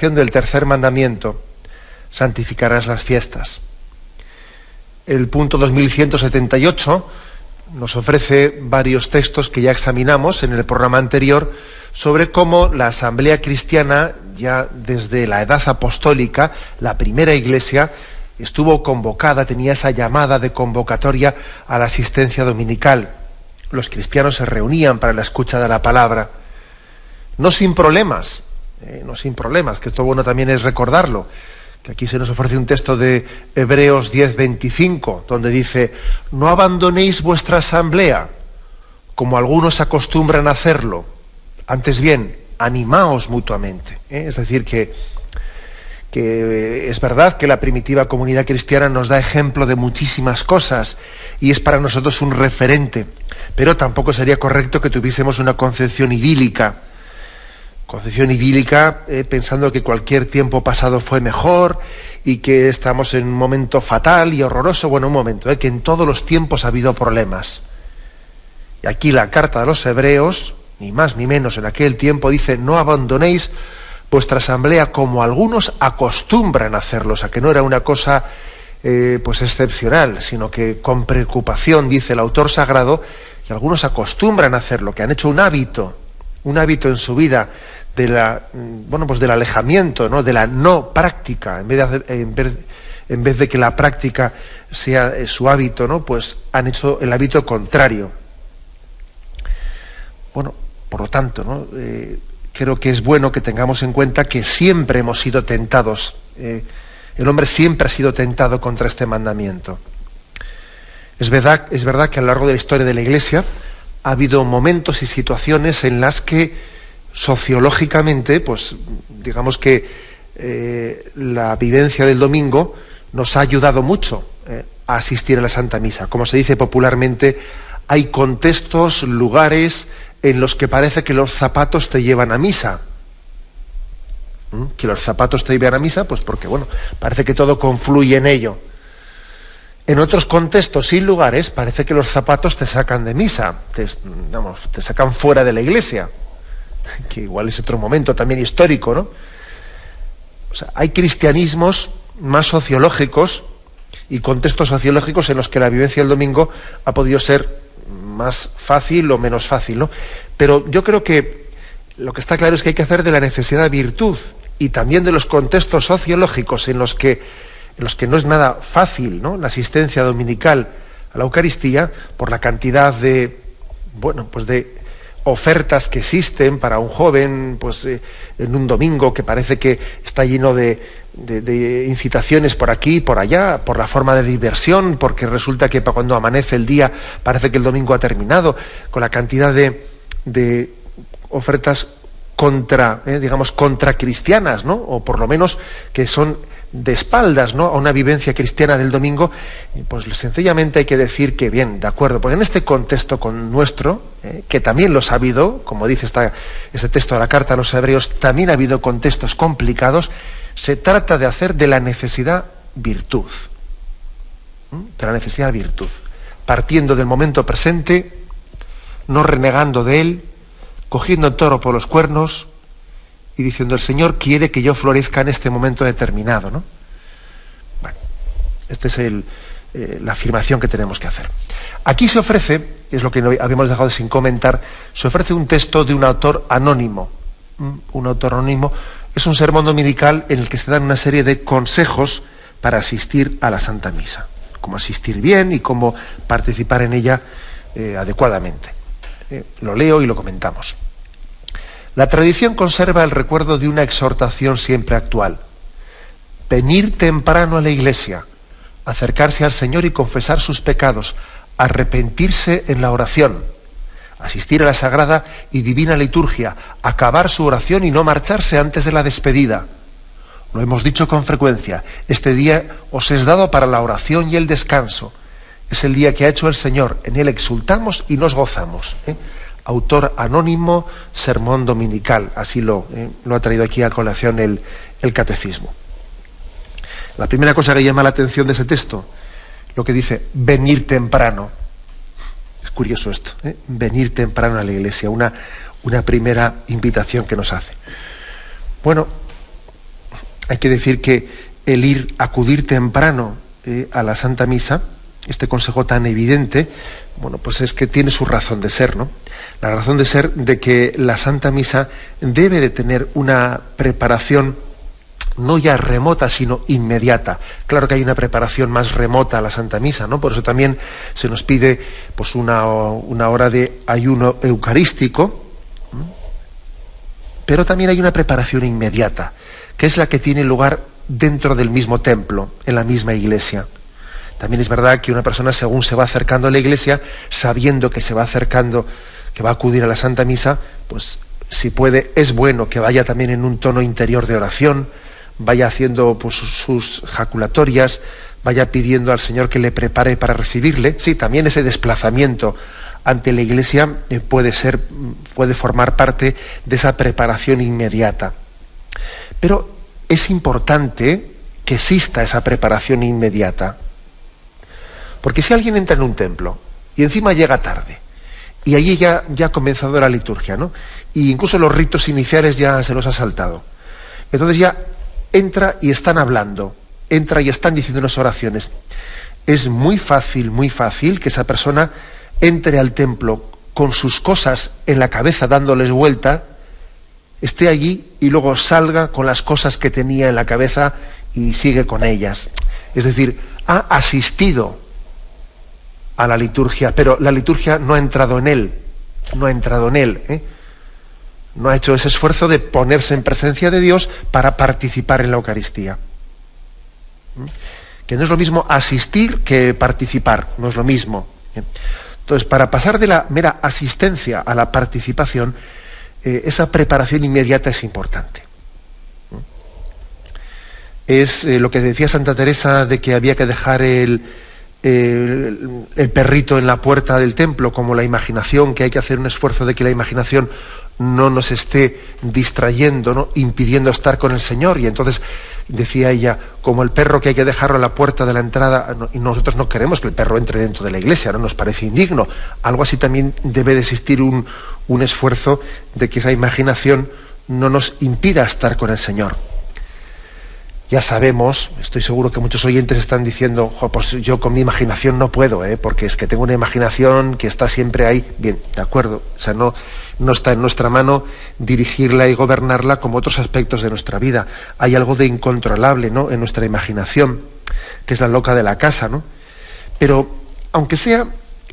Del tercer mandamiento, santificarás las fiestas. El punto 2178 nos ofrece varios textos que ya examinamos en el programa anterior sobre cómo la Asamblea Cristiana, ya desde la edad apostólica, la primera iglesia, estuvo convocada, tenía esa llamada de convocatoria a la asistencia dominical. Los cristianos se reunían para la escucha de la palabra, no sin problemas, que esto bueno también es recordarlo, que aquí se nos ofrece un texto de Hebreos 10:25, donde dice: no abandonéis vuestra asamblea, como algunos acostumbran a hacerlo, antes bien, animaos mutuamente. Es decir, que es verdad que la primitiva comunidad cristiana nos da ejemplo de muchísimas cosas y es para nosotros un referente, pero tampoco sería correcto que tuviésemos una concepción idílica, pensando que cualquier tiempo pasado fue mejor y que estamos en un momento fatal y horroroso. Bueno, un momento, que en todos los tiempos ha habido problemas. Y aquí la carta de los Hebreos, ni más ni menos en aquel tiempo, dice: no abandonéis vuestra asamblea como algunos acostumbran a hacerlo. O sea, que no era una cosa pues excepcional, sino que con preocupación, dice el autor sagrado, y algunos acostumbran a hacerlo, que han hecho un hábito en su vida del alejamiento, ¿no?, de la no práctica, en vez de que la práctica sea su hábito, ¿no?, pues han hecho el hábito contrario. Bueno, por lo tanto, ¿no?, creo que es bueno que tengamos en cuenta que siempre hemos sido tentados, el hombre siempre ha sido tentado contra este mandamiento. Es verdad que a lo largo de la historia de la Iglesia ha habido momentos y situaciones en las que sociológicamente, pues digamos que la vivencia del domingo nos ha ayudado mucho a asistir a la Santa Misa. Como se dice popularmente, hay contextos, lugares en los que parece que los zapatos te llevan a misa. Que los zapatos te llevan a misa, pues porque, bueno, parece que todo confluye en ello. En otros contextos y lugares parece que los zapatos te sacan de misa, te sacan fuera de la iglesia, que igual es otro momento también histórico, ¿no? O sea, hay cristianismos más sociológicos y contextos sociológicos en los que la vivencia del domingo ha podido ser más fácil o menos fácil, ¿no? Pero yo creo que lo que está claro es que hay que hacer de la necesidad virtud, y también de los contextos sociológicos en los que no es nada fácil, ¿no?, la asistencia dominical a la Eucaristía, por la cantidad de ofertas que existen para un joven, pues en un domingo que parece que está lleno de incitaciones por aquí y por allá, por la forma de diversión, porque resulta que cuando amanece el día parece que el domingo ha terminado, con la cantidad de ofertas contra cristianas, ¿no?, o por lo menos que son de espaldas, ¿no?, a una vivencia cristiana del domingo. Pues sencillamente hay que decir que bien, de acuerdo, porque en este contexto con nuestro, que también los ha habido, como dice este texto de la carta a los Hebreos, también ha habido contextos complicados. Se trata de hacer de la necesidad virtud, partiendo del momento presente, no renegando de él, cogiendo el toro por los cuernos y diciendo: el Señor quiere que yo florezca en este momento determinado, ¿no? Bueno, esta es la afirmación que tenemos que hacer. Aquí se ofrece, es lo que no habíamos dejado sin comentar, se ofrece un texto de un autor anónimo. Un autor anónimo es un sermón dominical en el que se dan una serie de consejos para asistir a la Santa Misa, cómo asistir bien y cómo participar en ella adecuadamente. Lo leo y lo comentamos. La tradición conserva el recuerdo de una exhortación siempre actual: venir temprano a la iglesia, acercarse al Señor y confesar sus pecados, arrepentirse en la oración, asistir a la sagrada y divina liturgia, acabar su oración y no marcharse antes de la despedida. Lo hemos dicho con frecuencia: este día os es dado para la oración y el descanso. Es el día que ha hecho el Señor, en él exultamos y nos gozamos. Autor anónimo, sermón dominical, así lo ha traído aquí a colación el catecismo. La primera cosa que llama la atención de ese texto, lo que dice venir temprano. Es curioso esto, venir temprano a la iglesia, una primera invitación que nos hace. Bueno, hay que decir que el acudir temprano a la Santa Misa, este consejo tan evidente, bueno, pues es que tiene su razón de ser, ¿no? La razón de ser de que la Santa Misa debe de tener una preparación no ya remota, sino inmediata. Claro que hay una preparación más remota a la Santa Misa, ¿no? Por eso también se nos pide pues una hora de ayuno eucarístico, ¿no? Pero también hay una preparación inmediata, que es la que tiene lugar dentro del mismo templo, en la misma iglesia. También es verdad que una persona, según se va acercando a la iglesia, sabiendo que se va acercando, que va a acudir a la Santa Misa, pues si puede, es bueno que vaya también en un tono interior de oración, vaya haciendo pues sus jaculatorias, vaya pidiendo al Señor que le prepare para recibirle. Sí, también ese desplazamiento ante la iglesia puede formar parte de esa preparación inmediata. Pero es importante que exista esa preparación inmediata. Porque si alguien entra en un templo y encima llega tarde, y allí ya ha comenzado la liturgia, ¿no? Y incluso los ritos iniciales ya se los ha saltado. Entonces ya entra y están hablando, entra y están diciendo unas oraciones. Es muy fácil que esa persona entre al templo con sus cosas en la cabeza dándoles vuelta, esté allí y luego salga con las cosas que tenía en la cabeza y sigue con ellas. Es decir, ha asistido a la liturgia, pero la liturgia no ha entrado en él, no ha hecho ese esfuerzo de ponerse en presencia de Dios para participar en la Eucaristía. Que no es lo mismo asistir que participar, no es lo mismo. Entonces, para pasar de la mera asistencia a la participación, esa preparación inmediata es importante. Es lo que decía Santa Teresa de que había que dejar el perrito en la puerta del templo, como la imaginación, que hay que hacer un esfuerzo de que la imaginación no nos esté distrayendo, ¿no? Impidiendo estar con el Señor. Y entonces decía ella, como el perro que hay que dejarlo a la puerta de la entrada, y nosotros no queremos que el perro entre dentro de la iglesia, no nos parece indigno. Algo así también debe de existir un esfuerzo de que esa imaginación no nos impida estar con el Señor. Ya sabemos, estoy seguro que muchos oyentes están diciendo, pues yo con mi imaginación no puedo, porque es que tengo una imaginación que está siempre ahí. Bien, de acuerdo, o sea, no está en nuestra mano dirigirla y gobernarla como otros aspectos de nuestra vida. Hay algo de incontrolable, ¿no?, en nuestra imaginación, que es la loca de la casa, ¿no? Pero aunque sea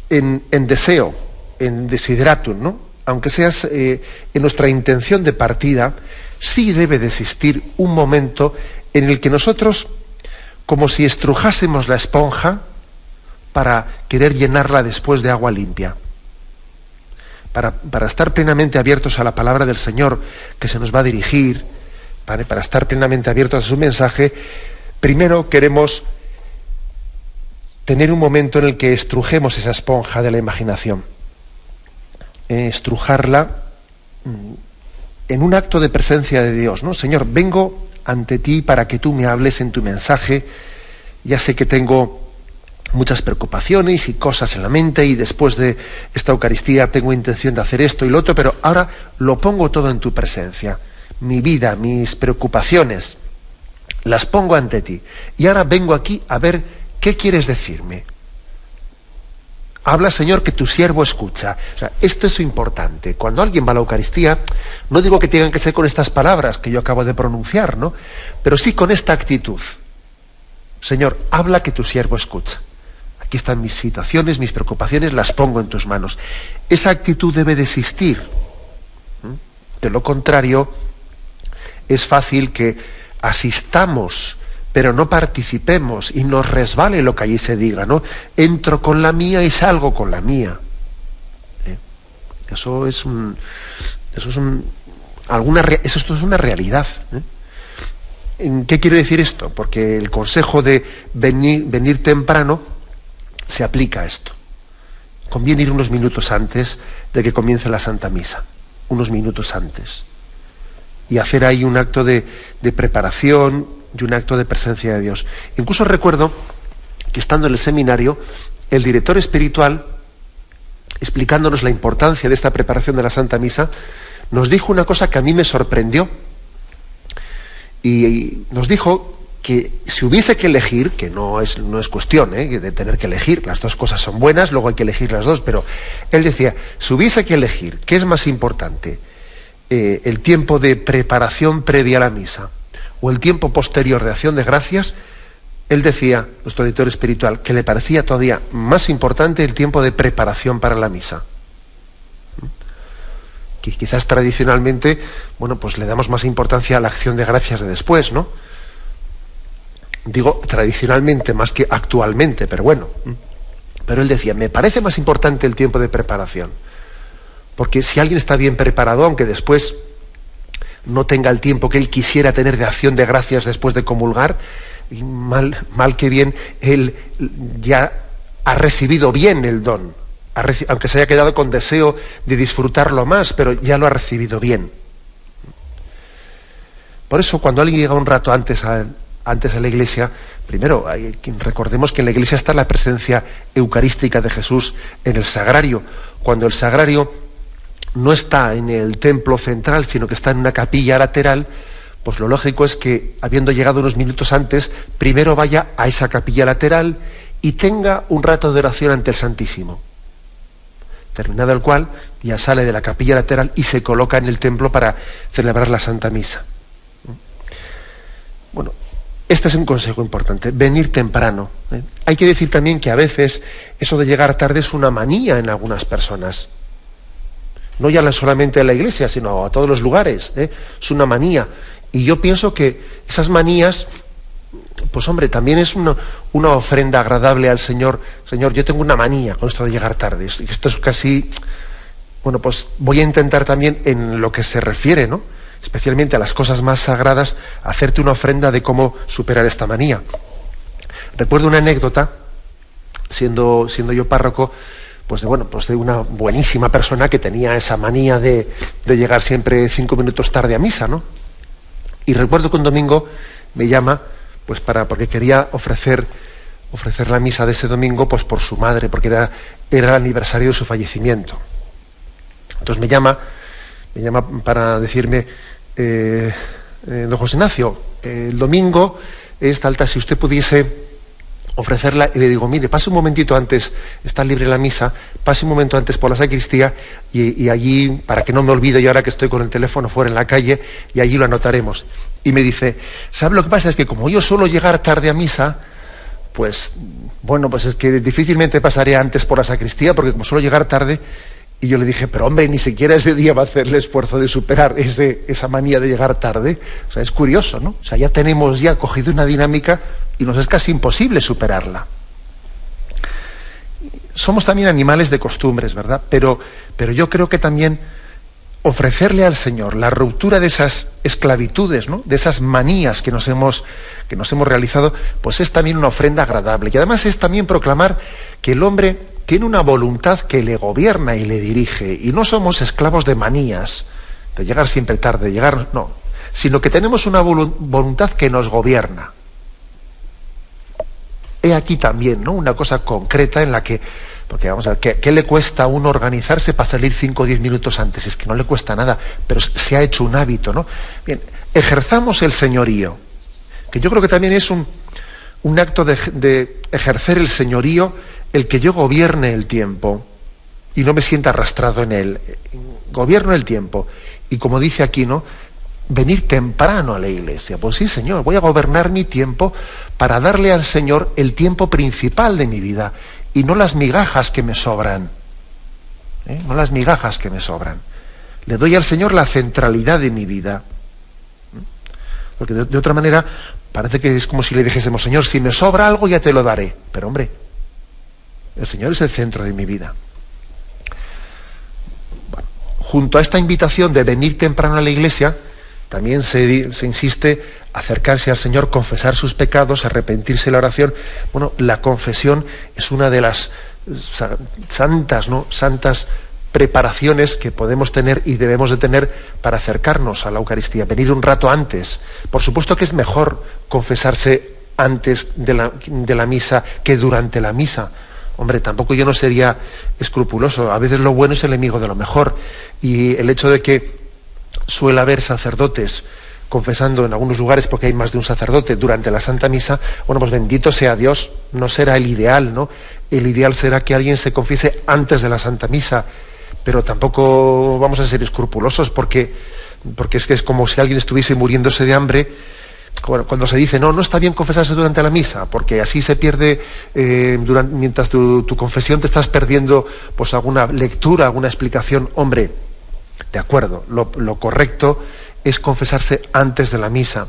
en deseo, en desideratum, ¿no?, aunque sea en nuestra intención de partida, sí debe de existir un momento en el que nosotros, como si estrujásemos la esponja para querer llenarla después de agua limpia, para estar plenamente abiertos a la palabra del Señor que se nos va a dirigir, ¿vale?, para estar plenamente abiertos a su mensaje, primero queremos tener un momento en el que estrujemos esa esponja de la imaginación, estrujarla en un acto de presencia de Dios, ¿no? Señor, vengo ante ti para que tú me hables en tu mensaje. Ya sé que tengo muchas preocupaciones y cosas en la mente, y después de esta Eucaristía tengo intención de hacer esto y lo otro, pero ahora lo pongo todo en tu presencia. Mi vida, mis preocupaciones, las pongo ante ti. Y ahora vengo aquí a ver qué quieres decirme. Habla, Señor, que tu siervo escucha. O sea, esto es importante. Cuando alguien va a la Eucaristía, no digo que tengan que ser con estas palabras que yo acabo de pronunciar, ¿no?, pero sí con esta actitud. Señor, habla, que tu siervo escucha. Aquí están mis situaciones, mis preocupaciones, las pongo en tus manos. Esa actitud debe de existir. De lo contrario, es fácil que asistamos, pero no participemos y nos resbale lo que allí se diga, ¿no? Entro con la mía y salgo con la mía. Eso es una realidad. ¿Qué quiere decir esto? Porque el consejo de venir temprano se aplica a esto. Conviene ir unos minutos antes de que comience la Santa Misa, unos minutos antes, y hacer ahí un acto de preparación y un acto de presencia de Dios. Incluso recuerdo que, estando en el seminario, el director espiritual, explicándonos la importancia de esta preparación de la Santa Misa, nos dijo una cosa que a mí me sorprendió, Y nos dijo que si hubiese que elegir, que no es cuestión de tener que elegir, las dos cosas son buenas, luego hay que elegir las dos, pero él decía, si hubiese que elegir, ¿qué es más importante? ¿El tiempo de preparación previa a la misa o el tiempo posterior de acción de gracias? Él decía, nuestro editor espiritual, que le parecía todavía más importante el tiempo de preparación para la misa. Que quizás tradicionalmente, bueno, pues le damos más importancia a la acción de gracias de después, ¿no? Digo tradicionalmente más que actualmente, pero bueno. Pero él decía, me parece más importante el tiempo de preparación. Porque si alguien está bien preparado, aunque después no tenga el tiempo que él quisiera tener de acción de gracias después de comulgar, mal que bien, él ya ha recibido bien el don. Aunque se haya quedado con deseo de disfrutarlo más, pero ya lo ha recibido bien. Por eso, cuando alguien llega un rato antes a la iglesia, primero recordemos que en la iglesia está la presencia eucarística de Jesús en el sagrario. Cuando el sagrario no está en el templo central, sino que está en una capilla lateral, pues lo lógico es que, habiendo llegado unos minutos antes, primero vaya a esa capilla lateral y tenga un rato de oración ante el Santísimo. Terminado el cual, ya sale de la capilla lateral y se coloca en el templo para celebrar la Santa Misa. Bueno, este es un consejo importante, venir temprano. Hay que decir también que a veces eso de llegar tarde es una manía en algunas personas. No ya solamente en la iglesia, sino a todos los lugares. Es una manía. Y yo pienso que esas manías, pues hombre, también es una ofrenda agradable al Señor. Señor, yo tengo una manía con esto de llegar tarde. Esto es casi, bueno, pues voy a intentar también en lo que se refiere, ¿no?, especialmente a las cosas más sagradas, hacerte una ofrenda de cómo superar esta manía. Recuerdo una anécdota, siendo yo párroco, pues de una buenísima persona que tenía esa manía de llegar siempre 5 minutos tarde a misa, ¿no? Y recuerdo que un domingo me llama, pues porque quería ofrecer la misa de ese domingo, pues por su madre, porque era el aniversario de su fallecimiento. Entonces me llama para decirme, don José Ignacio, el domingo es tal, si usted pudiese ofrecerla, y le digo, mire, pase un momentito antes, está libre la misa, pase un momento antes por la sacristía y allí, para que no me olvide yo ahora que estoy con el teléfono fuera en la calle, y allí lo anotaremos. Y me dice, ¿sabe lo que pasa? Es que como yo suelo llegar tarde a misa, pues es que difícilmente pasaré antes por la sacristía, porque como suelo llegar tarde. Y yo le dije, pero hombre, ni siquiera ese día va a hacer el esfuerzo de superar esa manía de llegar tarde. O sea, es curioso, ¿no? O sea, ya tenemos cogido una dinámica y nos es casi imposible superarla. Somos también animales de costumbres, ¿verdad? Pero yo creo que también ofrecerle al Señor la ruptura de esas esclavitudes, ¿no?, de esas manías que nos hemos realizado, pues es también una ofrenda agradable. Y además es también proclamar que el hombre tiene una voluntad que le gobierna y le dirige, y no somos esclavos de manías, de llegar siempre tarde, no, sino que tenemos una voluntad que nos gobierna. He aquí también, ¿no?, una cosa concreta en la que, porque vamos a ver, ¿qué le cuesta a uno organizarse para salir 5 o 10 minutos antes? Es que no le cuesta nada, pero se ha hecho un hábito, ¿no? Bien, ejerzamos el señorío, que yo creo que también es un acto de ejercer el señorío, el que yo gobierne el tiempo y no me sienta arrastrado en él. Gobierno el tiempo. Y como dice aquí, ¿no?, venir temprano a la iglesia. Pues sí, Señor, voy a gobernar mi tiempo para darle al Señor el tiempo principal de mi vida y no las migajas que me sobran. No las migajas que me sobran. Le doy al Señor la centralidad de mi vida. Porque de otra manera parece que es como si le dijésemos, Señor, si me sobra algo ya te lo daré. Pero hombre, el Señor es el centro de mi vida. Bueno, junto a esta invitación de venir temprano a la iglesia, también se insiste acercarse al Señor, confesar sus pecados, arrepentirse de la oración. Bueno, la confesión es una de las santas preparaciones que podemos tener y debemos de tener para acercarnos a la Eucaristía, venir un rato antes. Por supuesto que es mejor confesarse antes de la misa que durante la misa. Hombre, tampoco yo no sería escrupuloso. A veces lo bueno es el enemigo de lo mejor. Y el hecho de que suele haber sacerdotes confesando en algunos lugares porque hay más de un sacerdote durante la Santa Misa, bueno, pues bendito sea Dios, no será el ideal, ¿no? El ideal será que alguien se confiese antes de la Santa Misa, pero tampoco vamos a ser escrupulosos porque es que es como si alguien estuviese muriéndose de hambre. Cuando se dice, no está bien confesarse durante la misa, porque así se pierde, mientras tu confesión te estás perdiendo pues alguna lectura, alguna explicación. Hombre, de acuerdo, lo correcto es confesarse antes de la misa.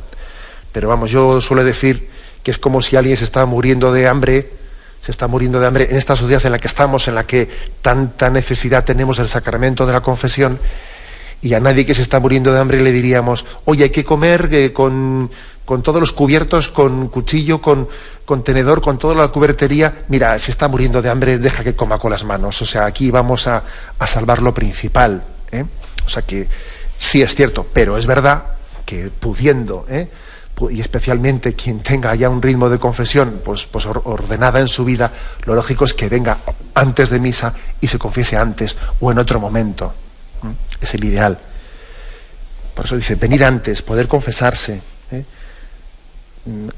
Pero vamos, yo suelo decir que es como si alguien se está muriendo de hambre en esta sociedad en la que estamos, en la que tanta necesidad tenemos del sacramento de la confesión, y a nadie que se está muriendo de hambre le diríamos, oye, hay que comer con todos los cubiertos, con cuchillo, con tenedor, con toda la cubertería. Mira, si está muriendo de hambre, deja que coma con las manos. O sea, aquí vamos a salvar lo principal, ¿eh? O sea que sí es cierto, pero es verdad que pudiendo, y especialmente quien tenga ya un ritmo de confesión pues ordenada en su vida, lo lógico es que venga antes de misa y se confiese antes o en otro momento. Es el ideal. Por eso dice, venir antes, poder confesarse,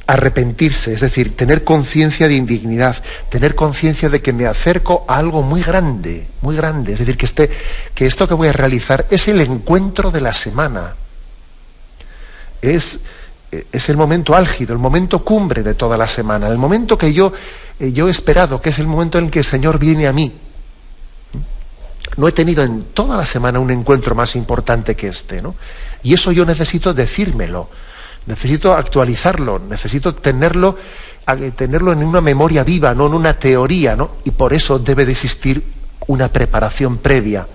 arrepentirse, es decir, tener conciencia de indignidad, tener conciencia de que me acerco a algo muy grande, es decir, que esto que voy a realizar es el encuentro de la semana, es el momento álgido, el momento cumbre de toda la semana, el momento que yo he esperado, que es el momento en que el Señor viene a mí. No he tenido en toda la semana un encuentro más importante que este, ¿no? Y eso yo necesito decírmelo, necesito actualizarlo, necesito tenerlo en una memoria viva, no en una teoría, ¿no? Y por eso debe de existir una preparación previa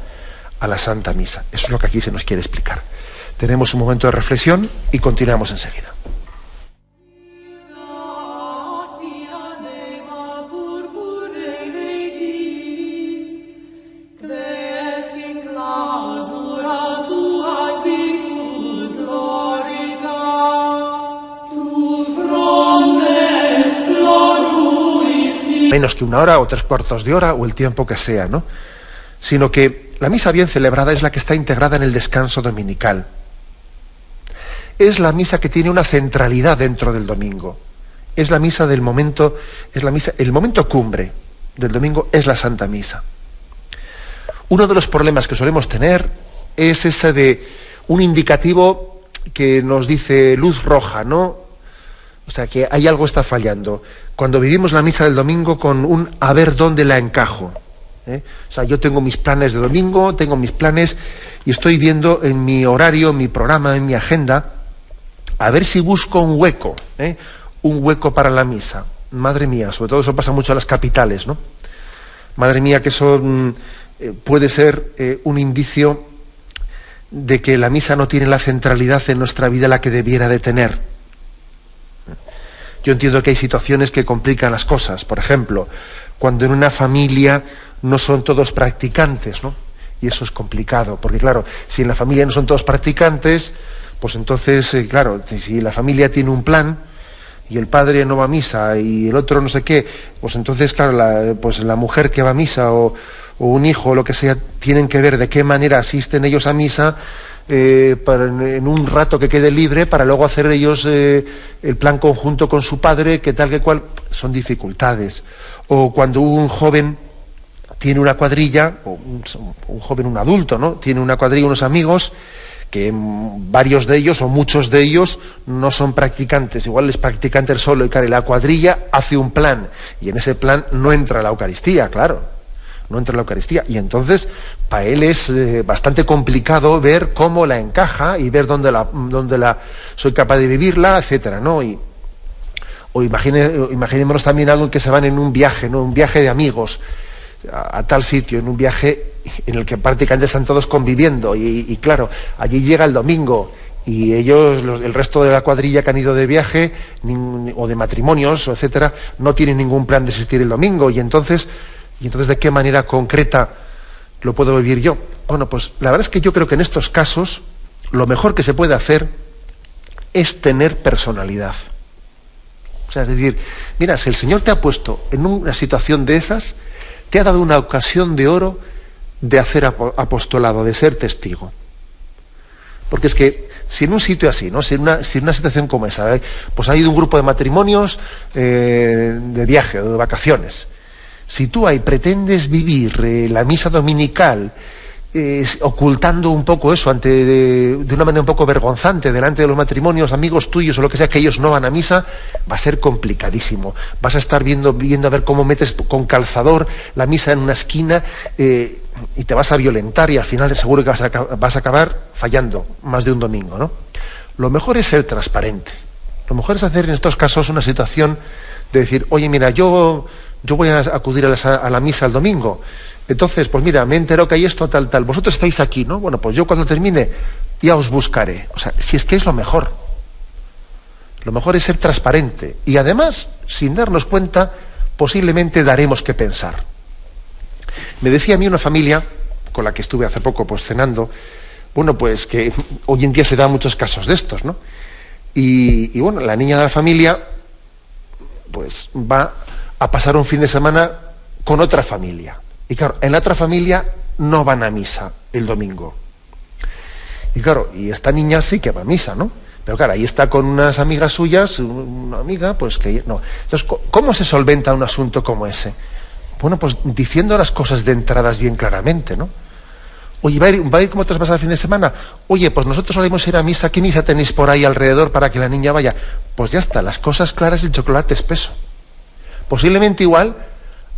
a la Santa Misa. Eso es lo que aquí se nos quiere explicar. Tenemos un momento de reflexión y continuamos enseguida. Menos que una hora o 3/4 de hora o el tiempo que sea, ¿no? Sino que la misa bien celebrada es la que está integrada en el descanso dominical. Es la misa que tiene una centralidad dentro del domingo. Es la misa del momento, el momento cumbre del domingo es la Santa Misa. Uno de los problemas que solemos tener es ese de un indicativo que nos dice luz roja, ¿no? O sea, que hay algo está fallando. Cuando vivimos la misa del domingo con un a ver dónde la encajo. O sea, yo tengo mis planes de domingo, tengo mis planes y estoy viendo en mi horario, en mi programa, en mi agenda, a ver si busco un hueco para la misa. Madre mía, sobre todo eso pasa mucho en las capitales, ¿no? Madre mía, que eso puede ser un indicio de que la misa no tiene la centralidad en nuestra vida la que debiera de tener. Yo entiendo que hay situaciones que complican las cosas. Por ejemplo, cuando en una familia no son todos practicantes, ¿no? Y eso es complicado, porque claro, si en la familia no son todos practicantes, pues entonces, claro, si la familia tiene un plan y el padre no va a misa y el otro no sé qué, pues entonces, claro, la mujer que va a misa o un hijo o lo que sea, tienen que ver de qué manera asisten ellos a misa, en un rato que quede libre para luego hacer ellos el plan conjunto con su padre, que tal que cual. Son dificultades. O cuando un joven tiene una cuadrilla, o un joven, un adulto, ¿no? Tiene una cuadrilla, unos amigos, que varios de ellos o muchos de ellos no son practicantes, igual es practicante el solo, y claro, la cuadrilla hace un plan, y en ese plan no entra la Eucaristía, claro. No entra en la Eucaristía, y entonces para él es bastante complicado ver cómo la encaja y ver dónde la soy capaz de vivirla, etcétera, ¿no? O imaginémonos también algo en que se van en un viaje, ¿no? Un viaje de amigos a tal sitio, en un viaje en el que prácticamente están todos conviviendo, y claro, allí llega el domingo y ellos, el resto de la cuadrilla que han ido de viaje o de matrimonios, etcétera, no tienen ningún plan de asistir el domingo, y entonces ¿de qué manera concreta lo puedo vivir yo? Bueno, pues la verdad es que yo creo que en estos casos lo mejor que se puede hacer es tener personalidad. O sea, es decir, mira, si el Señor te ha puesto en una situación de esas, te ha dado una ocasión de oro de hacer apostolado, de ser testigo. Porque es que si en un sitio así, ¿no? si en una situación como esa, pues ha ido un grupo de matrimonios de viaje o de vacaciones, si tú ahí pretendes vivir la misa dominical ocultando un poco eso de una manera un poco vergonzante delante de los matrimonios, amigos tuyos o lo que sea, que ellos no van a misa, va a ser complicadísimo. Vas a estar viendo a ver cómo metes con calzador la misa en una esquina y te vas a violentar y al final seguro que vas a acabar fallando más de un domingo, ¿no? Lo mejor es ser transparente. Lo mejor es hacer en estos casos una situación de decir, oye, mira, yo voy a acudir a la misa el domingo. Entonces, pues mira, me he enterado que hay esto, tal. Vosotros estáis aquí, ¿no? Bueno, pues yo cuando termine ya os buscaré. O sea, si es que es lo mejor. Lo mejor es ser transparente. Y además, sin darnos cuenta, posiblemente daremos que pensar. Me decía a mí una familia, con la que estuve hace poco pues cenando, bueno, pues que hoy en día se dan muchos casos de estos, ¿no? Y bueno, la niña de la familia, pues va a pasar un fin de semana con otra familia. Y claro, en la otra familia no van a misa el domingo. Y claro, y esta niña sí que va a misa, ¿no? Pero claro, ahí está con unas amigas suyas, una amiga, pues que no. Entonces, ¿cómo se solventa un asunto como ese? Bueno, pues diciendo las cosas de entradas bien claramente, ¿no? Oye, ¿va a ir como te vas a pasar el fin de semana? Oye, pues nosotros solemos ir a misa, ¿qué misa tenéis por ahí alrededor para que la niña vaya? Pues ya está, las cosas claras y el chocolate espeso. Posiblemente igual,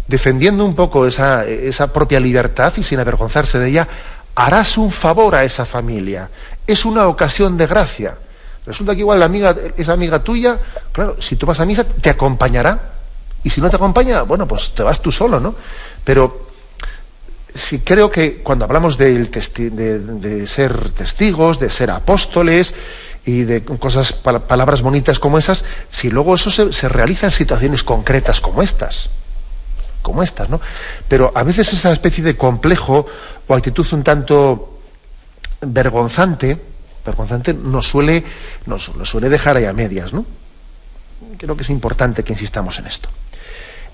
defendiendo un poco esa propia libertad y sin avergonzarse de ella, harás un favor a esa familia. Es una ocasión de gracia. Resulta que igual esa amiga tuya, claro, si tú vas a misa, te acompañará. Y si no te acompaña, bueno, pues te vas tú solo, ¿no? Pero sí creo que cuando hablamos de ser testigos, de ser apóstoles y de cosas, palabras bonitas como esas, si luego eso se realiza en situaciones concretas como estas, ¿no? Pero a veces esa especie de complejo o actitud un tanto vergonzante nos suele dejar ahí a medias, ¿no? Creo que es importante que insistamos en esto.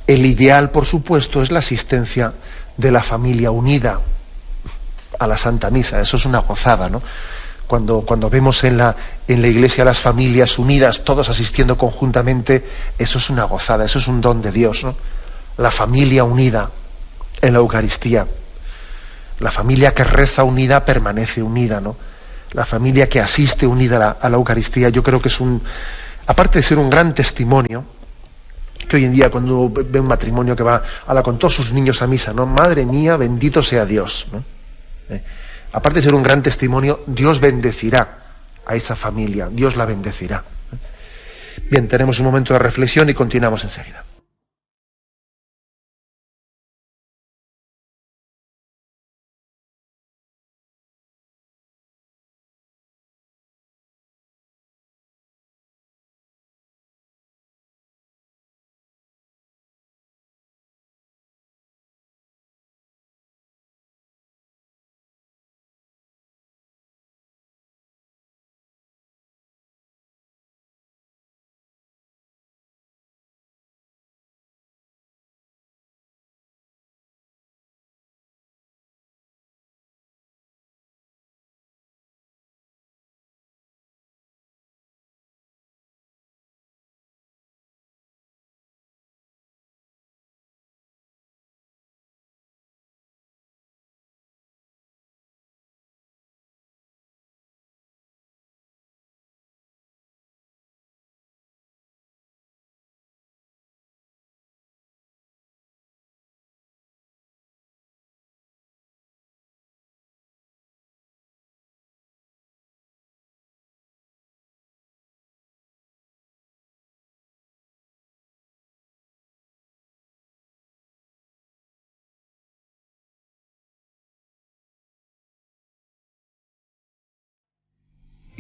El ideal, por supuesto, es la asistencia de la familia unida a la Santa Misa. Eso es una gozada, ¿no? Cuando vemos en la Iglesia las familias unidas, todos asistiendo conjuntamente, eso es una gozada, eso es un don de Dios, ¿no? La familia unida en la Eucaristía. La familia que reza unida permanece unida, ¿no? La familia que asiste unida a la Eucaristía, yo creo que es aparte de ser un gran testimonio, que hoy en día cuando ve un matrimonio que va con todos sus niños a misa, ¿no? Madre mía, bendito sea Dios, ¿no? Aparte de ser un gran testimonio, Dios bendecirá a esa familia, Dios la bendecirá. Bien, tenemos un momento de reflexión y continuamos enseguida.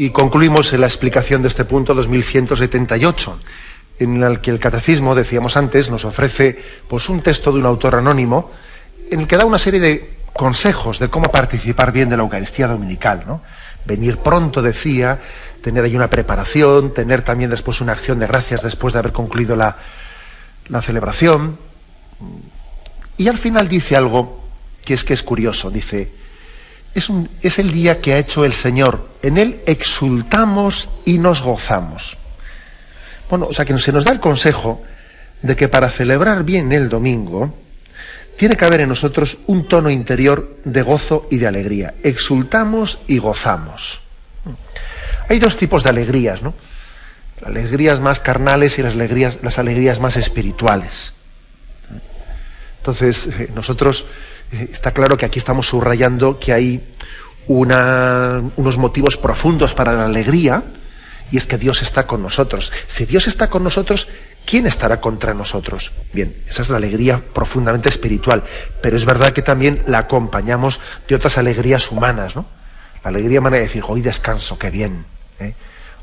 Y concluimos en la explicación de este punto 2178, en el que el Catecismo, decíamos antes, nos ofrece pues un texto de un autor anónimo en el que da una serie de consejos de cómo participar bien de la Eucaristía dominical, ¿no? Venir pronto, decía, tener ahí una preparación, tener también después una acción de gracias después de haber concluido la celebración. Y al final dice algo que es curioso, dice: es el día que ha hecho el Señor. En él exultamos y nos gozamos. Bueno, o sea que se nos da el consejo de que para celebrar bien el domingo tiene que haber en nosotros un tono interior de gozo y de alegría. Exultamos y gozamos. Hay dos tipos de alegrías, ¿no? Las alegrías más carnales y las alegrías más espirituales. Entonces, nosotros, está claro que aquí estamos subrayando que hay unos motivos profundos para la alegría, y es que Dios está con nosotros. Si Dios está con nosotros, ¿quién estará contra nosotros? Bien, esa es la alegría profundamente espiritual, pero es verdad que también la acompañamos de otras alegrías humanas, ¿no? La alegría humana de decir, hoy descanso, qué bien, ¿eh?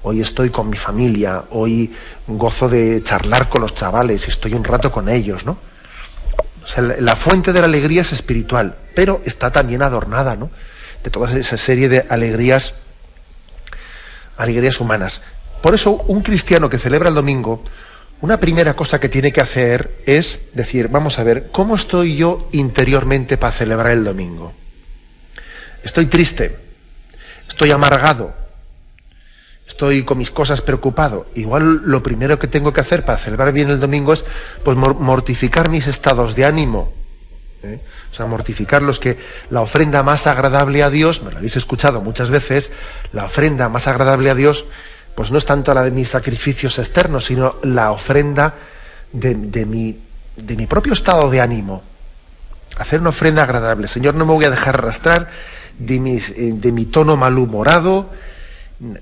Hoy estoy con mi familia, hoy gozo de charlar con los chavales y estoy un rato con ellos, ¿no? O sea, la fuente de la alegría es espiritual, pero está también adornada, ¿no?, de toda esa serie de alegrías humanas. Por eso, un cristiano que celebra el domingo, una primera cosa que tiene que hacer es decir, vamos a ver, ¿cómo estoy yo interiormente para celebrar el domingo? ¿Estoy triste? ¿Estoy amargado? ¿Estoy con mis cosas preocupado? Igual lo primero que tengo que hacer para celebrar bien el domingo es pues mortificar mis estados de ánimo. O sea, mortificar los que la ofrenda más agradable a Dios, me lo habéis escuchado muchas veces, la ofrenda más agradable a Dios, pues no es tanto la de mis sacrificios externos, sino la ofrenda de mi propio estado de ánimo. Hacer una ofrenda agradable. Señor, no me voy a dejar arrastrar de mi tono malhumorado.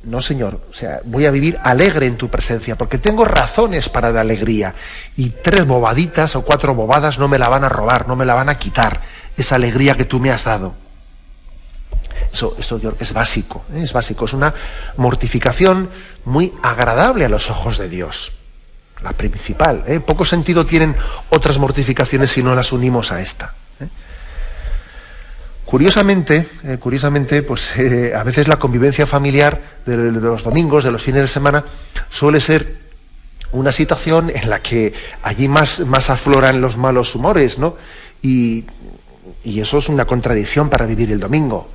No, Señor, o sea, voy a vivir alegre en tu presencia, porque tengo razones para la alegría, y 3 bobaditas o 4 bobadas no me la van a robar, no me la van a quitar, esa alegría que tú me has dado. Eso yo creo que es básico, es una mortificación muy agradable a los ojos de Dios, la principal. Poco sentido tienen otras mortificaciones si no las unimos a esta. Curiosamente, pues a veces la convivencia familiar de los domingos, de los fines de semana, suele ser una situación en la que allí más afloran los malos humores, ¿no? Y eso es una contradicción para vivir el domingo.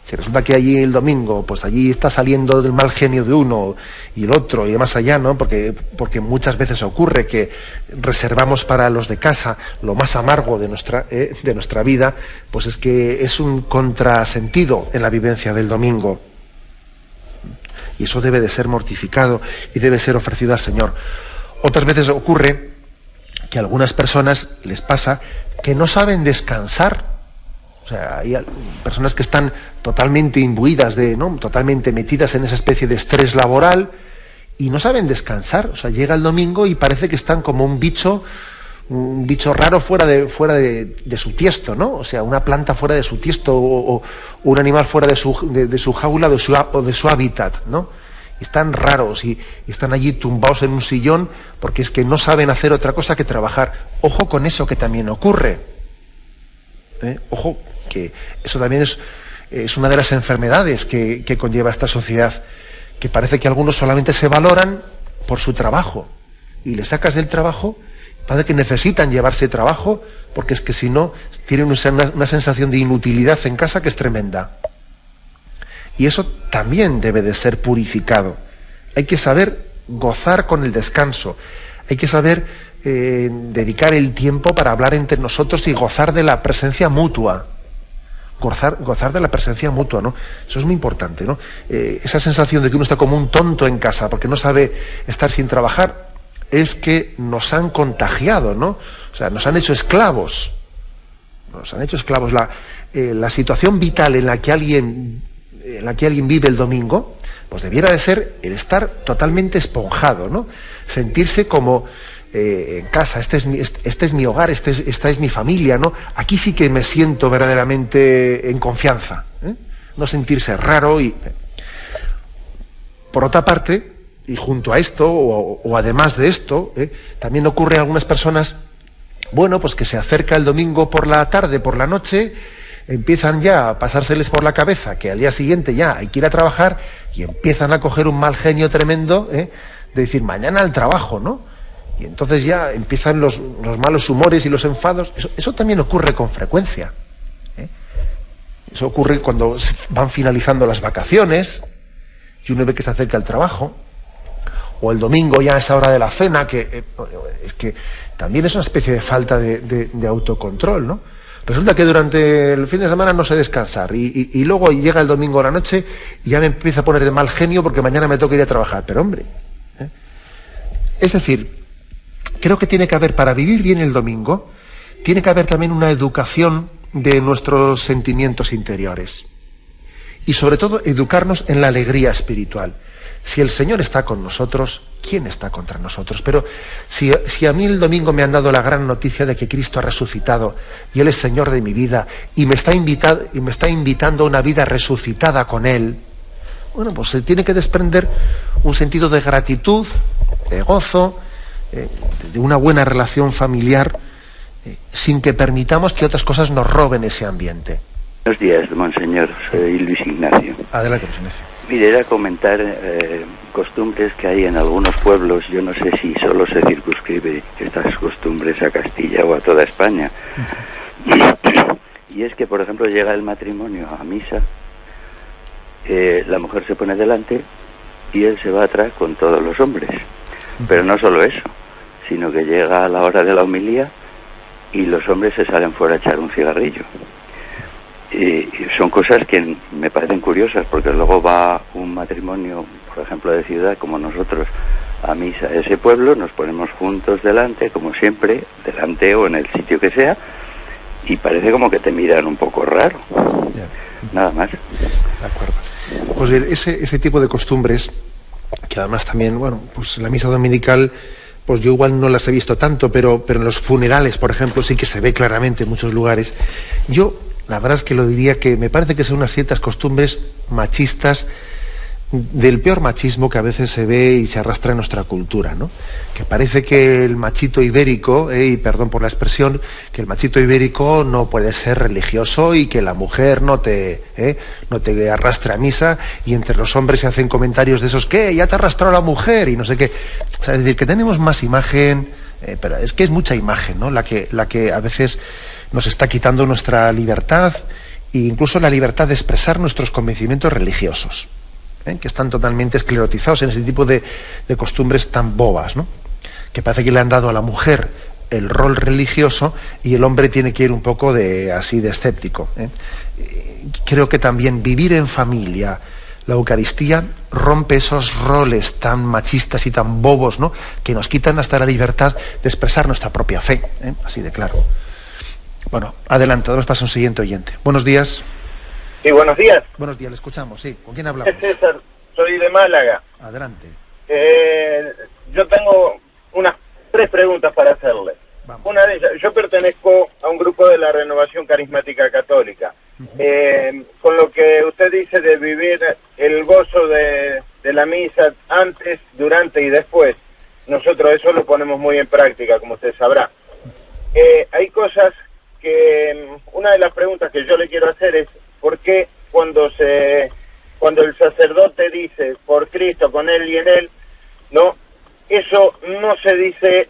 Si resulta que allí el domingo, pues allí está saliendo del mal genio de uno y el otro y más allá, ¿no? Porque muchas veces ocurre que reservamos para los de casa lo más amargo de nuestra vida, pues es que es un contrasentido en la vivencia del domingo. Y eso debe de ser mortificado y debe ser ofrecido al Señor. Otras veces ocurre que a algunas personas les pasa que no saben descansar. O sea, hay personas que están totalmente imbuidas totalmente metidas en esa especie de estrés laboral y no saben descansar. O sea, llega el domingo y parece que están como un bicho raro fuera de su tiesto, ¿no? O sea, una planta fuera de su tiesto o un animal fuera de su jaula o de su hábitat, ¿no? Y están raros y están allí tumbados en un sillón porque es que no saben hacer otra cosa que trabajar. Ojo con eso que también ocurre. Ojo, que eso también es una de las enfermedades que conlleva esta sociedad, que parece que algunos solamente se valoran por su trabajo, y le sacas del trabajo, parece que necesitan llevarse trabajo, porque es que si no, tienen una sensación de inutilidad en casa que es tremenda. Y eso también debe de ser purificado. Hay que saber gozar con el descanso, hay que saber dedicar el tiempo para hablar entre nosotros y gozar de la presencia mutua. Gozar de la presencia mutua, ¿no? Eso es muy importante, ¿no? Esa sensación de que uno está como un tonto en casa porque no sabe estar sin trabajar, es que nos han contagiado, ¿no? O sea, nos han hecho esclavos. La situación vital en la que alguien vive el domingo, pues debiera de ser el estar totalmente esponjado, ¿no? Sentirse como en casa, este es mi hogar, esta es mi familia, ¿no? Aquí sí que me siento verdaderamente en confianza, no sentirse raro. Y por otra parte, y junto a esto, o además de esto, también ocurre a algunas personas, bueno, pues que se acerca el domingo por la tarde, por la noche, empiezan ya a pasárseles por la cabeza que al día siguiente ya hay que ir a trabajar y empiezan a coger un mal genio tremendo, de decir mañana al trabajo, ¿no? Y entonces ya empiezan los malos humores y los enfados. Eso también ocurre con frecuencia. Eso ocurre cuando van finalizando las vacaciones y uno ve que se acerca el trabajo, o el domingo ya a esa hora de la cena, que es que también es una especie de falta de autocontrol, ¿no? Resulta que durante el fin de semana no sé descansar y luego llega el domingo a la noche y ya me empieza a poner de mal genio porque mañana me toca ir a trabajar. Pero hombre, es decir, creo que tiene que haber, para vivir bien el domingo, tiene que haber también una educación de nuestros sentimientos interiores. Y sobre todo, educarnos en la alegría espiritual. Si el Señor está con nosotros, ¿quién está contra nosotros? Pero si a mí el domingo me han dado la gran noticia de que Cristo ha resucitado y Él es Señor de mi vida y me está invitando a una vida resucitada con Él, bueno, pues se tiene que desprender un sentido de gratitud, de gozo, de una buena relación familiar, sin que permitamos que otras cosas nos roben ese ambiente. Buenos días, monseñor. Soy Luis Ignacio. Adelante, Luis Ignacio. Mire, era comentar costumbres que hay en algunos pueblos. Yo no sé si solo se circunscribe estas costumbres a Castilla o a toda España. Y es que, por ejemplo, llega el matrimonio a misa, la mujer se pone delante y él se va atrás con todos los hombres. Pero no solo eso, sino que llega a la hora de la homilía y los hombres se salen fuera a echar un cigarrillo. Y son cosas que me parecen curiosas, porque luego va un matrimonio, por ejemplo, de ciudad, como nosotros, a misa a ese pueblo, nos ponemos juntos delante, como siempre, delante o en el sitio que sea, y parece como que te miran un poco raro. Ya. Nada más. De acuerdo. Pues bien, ese tipo de costumbres, que además también, bueno, pues en la misa dominical, pues yo igual no las he visto tanto, pero en los funerales, por ejemplo, sí que se ve claramente en muchos lugares. Yo, la verdad es que lo diría que me parece que son unas ciertas costumbres machistas, del peor machismo que a veces se ve y se arrastra en nuestra cultura, ¿no? Que parece que el machito ibérico, y perdón por la expresión, que el machito ibérico no puede ser religioso y que la mujer no te arrastre a misa, y entre los hombres se hacen comentarios de esos, ¿qué? Ya te arrastró la mujer y no sé qué. O sea, es decir, que tenemos más imagen, pero es que es mucha imagen, ¿no? La que a veces nos está quitando nuestra libertad e incluso la libertad de expresar nuestros convencimientos religiosos, que están totalmente esclerotizados en ese tipo de costumbres tan bobas, ¿no? Que parece que le han dado a la mujer el rol religioso y el hombre tiene que ir un poco de escéptico. Creo que también vivir en familia, la Eucaristía rompe esos roles tan machistas y tan bobos, ¿no? Que nos quitan hasta la libertad de expresar nuestra propia fe, así de claro. Bueno, adelante, damos paso a un siguiente oyente. Buenos días. Sí, buenos días. Buenos días, le escuchamos, sí. ¿Con quién hablamos? César, soy de Málaga. Adelante. Yo tengo unas 3 preguntas para hacerle. Vamos. Una de ellas, yo pertenezco a un grupo de la Renovación Carismática Católica. Con lo que usted dice de vivir el gozo de la misa antes, durante y después, nosotros eso lo ponemos muy en práctica, como usted sabrá. Hay cosas que, una de las preguntas que yo le quiero hacer es, ¿por qué cuando el sacerdote dice por Cristo, con Él y en Él, no, eso no se dice,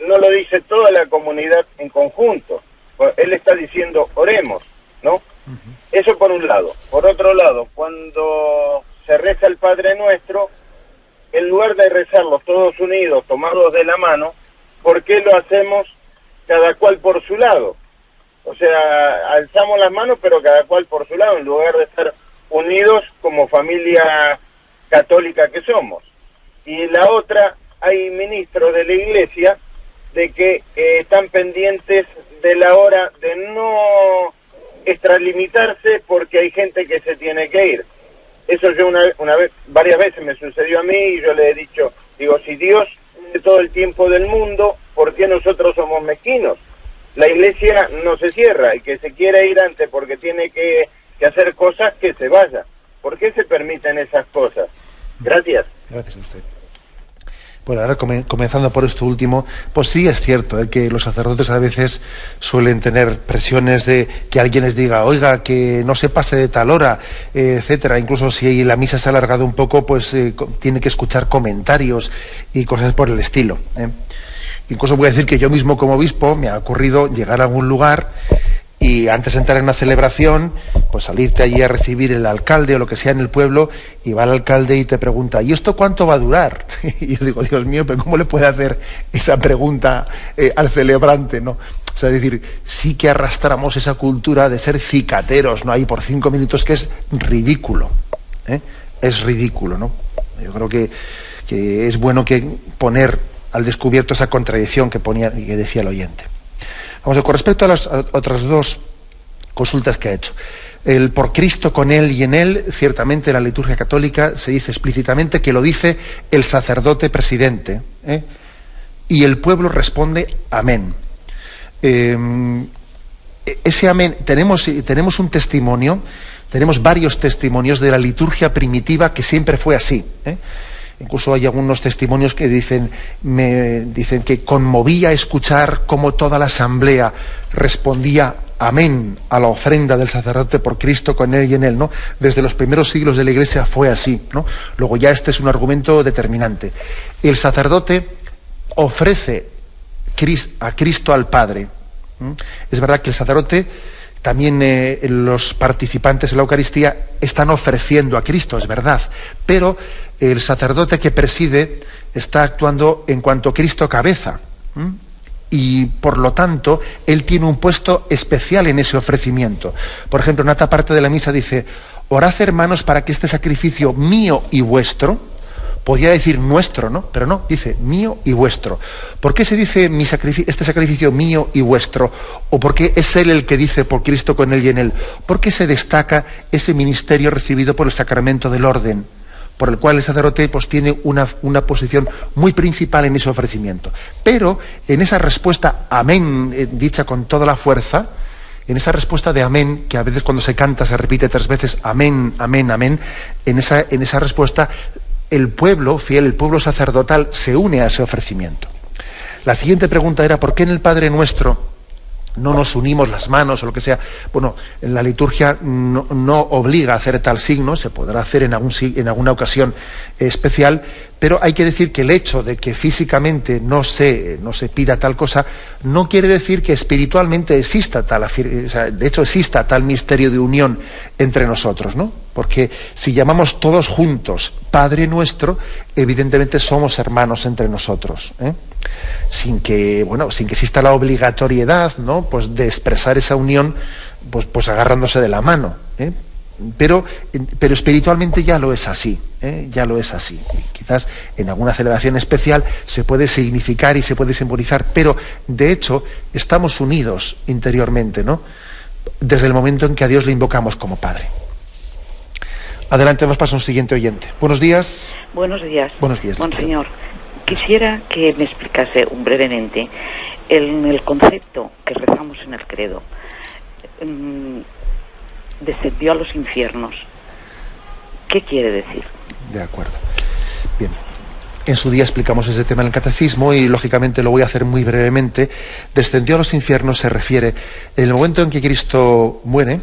no lo dice toda la comunidad en conjunto? Él está diciendo oremos, ¿no? Uh-huh. Eso por un lado. Por otro lado, cuando se reza el Padre Nuestro, en lugar de rezarlos todos unidos, tomados de la mano, ¿por qué lo hacemos cada cual por su lado? O sea, alzamos las manos, pero cada cual por su lado, en lugar de estar unidos como familia católica que somos. Y la otra, hay ministros de la Iglesia de que están pendientes de la hora de no extralimitarse porque hay gente que se tiene que ir. Eso yo varias veces me sucedió a mí y yo le he dicho, digo, si Dios de todo el tiempo del mundo, ¿por qué nosotros somos mezquinos? La Iglesia no se cierra, y que se quiere ir antes porque tiene que hacer cosas, que se vaya. ¿Por qué se permiten esas cosas? Gracias. Gracias a usted. Bueno, ahora comenzando por esto último, pues sí es cierto que los sacerdotes a veces suelen tener presiones de que alguien les diga, oiga, que no se pase de tal hora, etcétera. Incluso si la misa se ha alargado un poco, pues tiene que escuchar comentarios y cosas por el estilo. Incluso voy a decir que yo mismo como obispo me ha ocurrido llegar a algún lugar Y antes de entrar en una celebración, pues salirte allí a recibir el alcalde o lo que sea en el pueblo, y va el alcalde y te pregunta, ¿y esto cuánto va a durar? Y yo digo, Dios mío, pero ¿cómo le puede hacer esa pregunta al celebrante, no? O sea, es decir, sí que arrastramos esa cultura de ser cicateros, ¿no? Ahí por 5 minutos, que es ridículo, ¿eh? Es ridículo, ¿no? Yo creo que es bueno que poner al descubierto esa contradicción que decía el oyente. Vamos a ver, con respecto a las otras dos consultas que ha hecho. El por Cristo, con Él y en Él, ciertamente la liturgia católica se dice explícitamente que lo dice el sacerdote presidente, ¿eh? Y el pueblo responde amén. Ese amén, tenemos un testimonio, tenemos varios testimonios de la liturgia primitiva que siempre fue así, ¿eh? Incluso hay algunos testimonios que dicen que conmovía escuchar cómo toda la asamblea respondía amén a la ofrenda del sacerdote por Cristo, con Él y en Él, ¿no? Desde los primeros siglos de la Iglesia fue así, ¿no? Luego ya este es un argumento determinante. El sacerdote ofrece a Cristo al Padre. Es verdad que el sacerdote, también los participantes en la Eucaristía están ofreciendo a Cristo, es verdad, pero el sacerdote que preside está actuando en cuanto Cristo cabeza, y por lo tanto él tiene un puesto especial en ese ofrecimiento. Por ejemplo, en otra parte de la misa dice: orad, hermanos, para que este sacrificio mío y vuestro, podría decir nuestro, ¿no? Pero no, dice mío y vuestro. ¿Por qué se dice este sacrificio mío y vuestro? ¿O por qué es Él el que dice por Cristo, con Él y en Él? Porque se destaca ese ministerio recibido por el sacramento del orden, por el cual el sacerdote pues tiene una posición muy principal en ese ofrecimiento. Pero en esa respuesta amén, dicha con toda la fuerza, en esa respuesta de amén, que a veces cuando se canta se repite 3 veces amén, amén, amén, en esa respuesta el pueblo fiel, el pueblo sacerdotal, se une a ese ofrecimiento. La siguiente pregunta era: ¿por qué en el Padre Nuestro no nos unimos las manos o lo que sea? Bueno, en la liturgia no obliga a hacer tal signo, se podrá hacer en alguna ocasión especial, pero hay que decir que el hecho de que físicamente no se pida tal cosa no quiere decir que espiritualmente exista de hecho exista tal misterio de unión entre nosotros, ¿no? Porque si llamamos todos juntos Padre Nuestro, evidentemente somos hermanos entre nosotros, ¿eh? Sin que exista la obligatoriedad, ¿no?, pues de expresar esa unión pues agarrándose de la mano, ¿eh? Pero espiritualmente ya lo es así, ¿eh? Ya lo es así. Y quizás en alguna celebración especial se puede significar y se puede simbolizar, pero de hecho estamos unidos interiormente, ¿no?, desde el momento en que a Dios le invocamos como Padre. Adelante, nos pasa un siguiente oyente. Buenos días. Buenos días. Buenos días. Monseñor, quisiera que me explicase brevemente el concepto que rezamos en el credo. Descendió a los infiernos. ¿Qué quiere decir? De acuerdo. Bien. En su día explicamos ese tema en el catecismo y lógicamente lo voy a hacer muy brevemente. Descendió a los infiernos se refiere en el momento en que Cristo muere,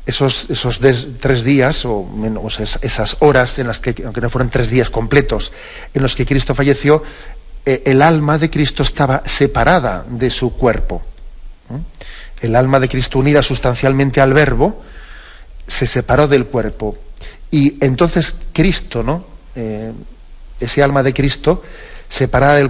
esos 3 días o menos, esas horas en las que, aunque no fueron 3 días completos, en los que Cristo falleció, el alma de Cristo estaba separada de su cuerpo. El alma de Cristo, unida sustancialmente al Verbo, se separó del cuerpo. Y entonces Cristo, ¿no?, ese alma de Cristo separada del